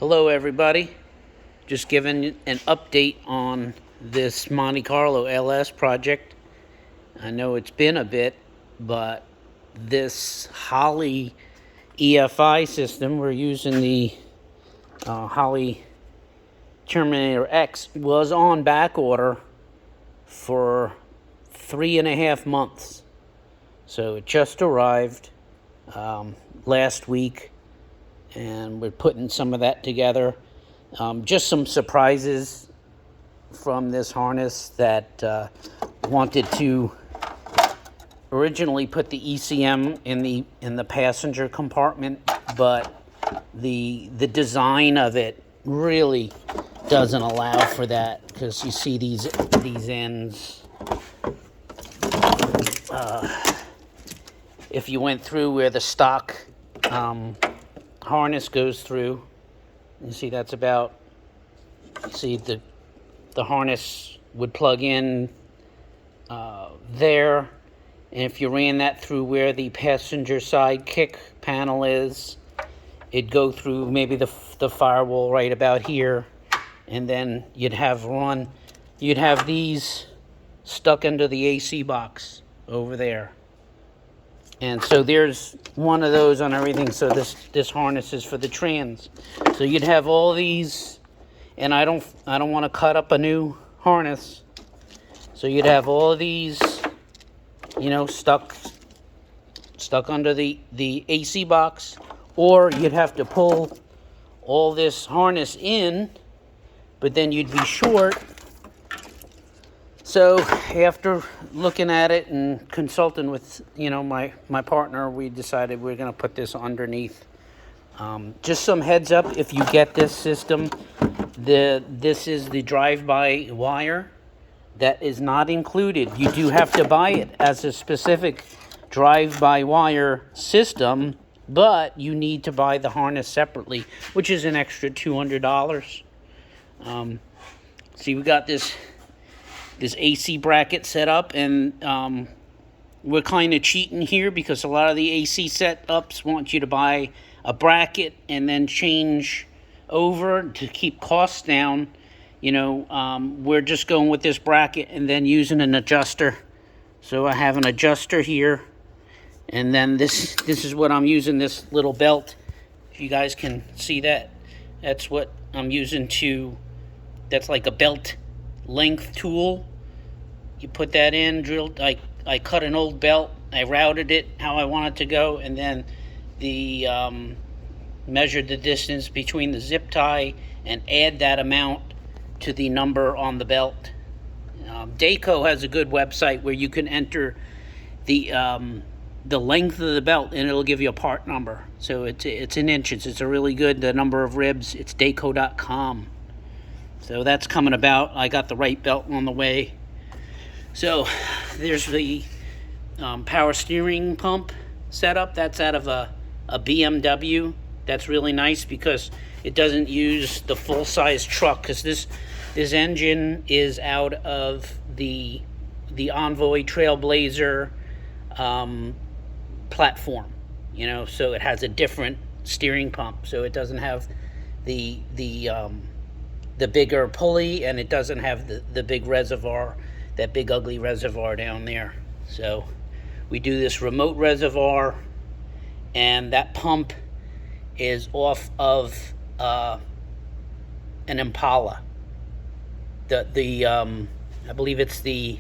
Hello everybody, just giving an update on this Monte Carlo LS project. I know it's been a bit, but this Holley EFI system, we're using the Holley Terminator X, was on back order for 3.5 months. So it just arrived last week, and we're putting some of that together. Just some surprises from this harness that wanted to originally put the ECM in the passenger compartment, but the design of it really doesn't allow for that, because you see these ends. If you went through where the stock harness goes through, you see that's about, you see the harness would plug in there, and if you ran that through where the passenger side kick panel is, it'd go through maybe the firewall right about here, and then you'd have these stuck into the AC box over there. And so there's one of those on everything. So this harness is for the trans. So you'd have all these, and I don't want to cut up a new harness. So you'd have all of these, stuck under the AC box, or you'd have to pull all this harness in, but then you'd be short. So after looking at it and consulting with, my partner, we decided we're going to put this underneath. Just some heads up, if you get this system, this is the drive-by wire that is not included. You do have to buy it as a specific drive-by wire system, but you need to buy the harness separately, which is an extra $200. See, we got this AC bracket set up, and we're kind of cheating here because a lot of the AC setups want you to buy a bracket and then change over to keep costs down. We're just going with this bracket and then using an adjuster. So I have an adjuster here, and then this is what I'm using, this little belt. If you guys can see that, that's what I'm using that's like a belt length tool. You put that in, drilled. I cut an old belt, I routed it how I want it to go, and then measured the distance between the zip tie and add that amount to the number on the belt. Dayco has a good website where you can enter the length of the belt, and it'll give you a part number. So it's in inches. It's a really good, the number of ribs. It's Dayco.com. So that's coming about. I got the right belt on the way. So there's the power steering pump setup. That's out of a BMW. That's really nice because it doesn't use the full-size truck, because this engine is out of the Envoy Trailblazer platform. So it has a different steering pump. So it doesn't have the bigger pulley, and it doesn't have the big reservoir, that big ugly reservoir down there. So we do this remote reservoir, and that pump is off of an Impala. I believe it's the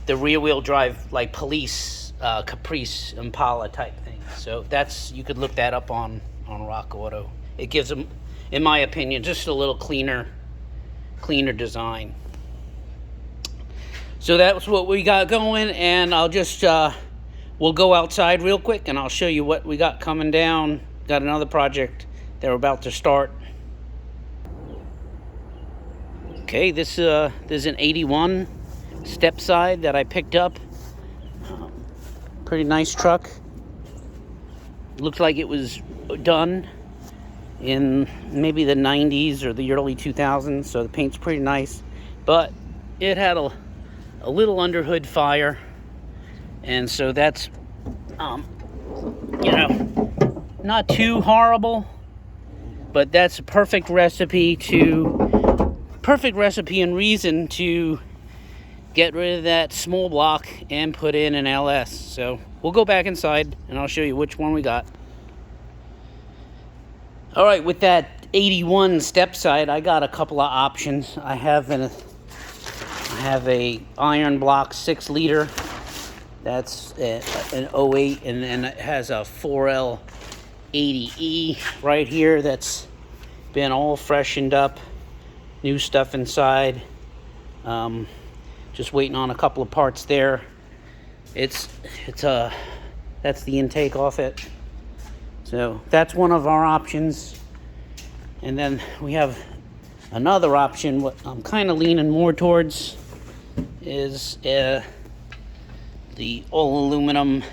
rear wheel drive, like police Caprice Impala type thing. So you could look that up on Rock Auto. It gives them, in my opinion, just a little cleaner design. So that's what we got going, and I'll just we'll go outside real quick, and I'll show you what we got coming down. Got another project that we're about to start. Okay, this is an 81 step side that I picked up. Pretty nice truck. Looks like it was done in maybe the 90s or the early 2000s, so the paint's pretty nice, but it had a little underhood fire, and so that's not too horrible. But that's a perfect recipe and reason to get rid of that small block and put in an LS. So we'll go back inside and I'll show you which one we got. All right, with that 81 step side, I got a couple of options. I have a iron block 6 liter. That's an 08, and then it has a 4L80E right here that's been all freshened up, new stuff inside. Just waiting on a couple of parts there. That's the intake off it. So that's one of our options. And then we have another option, what I'm kind of leaning more towards is the all aluminum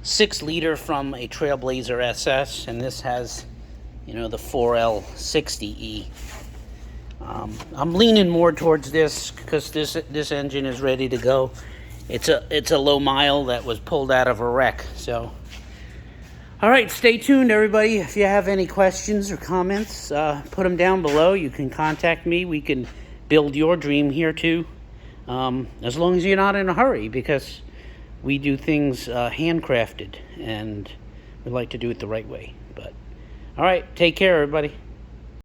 6 liter from a Trailblazer SS, and this has, the 4L60E. I'm leaning more towards this because this engine is ready to go. It's a low mile that was pulled out of a wreck. So, all right, stay tuned, everybody. If you have any questions or comments, put them down below. You can contact me. We can build your dream here too, as long as you're not in a hurry, because we do things handcrafted and we like to do it the right way. But all right, take care, everybody.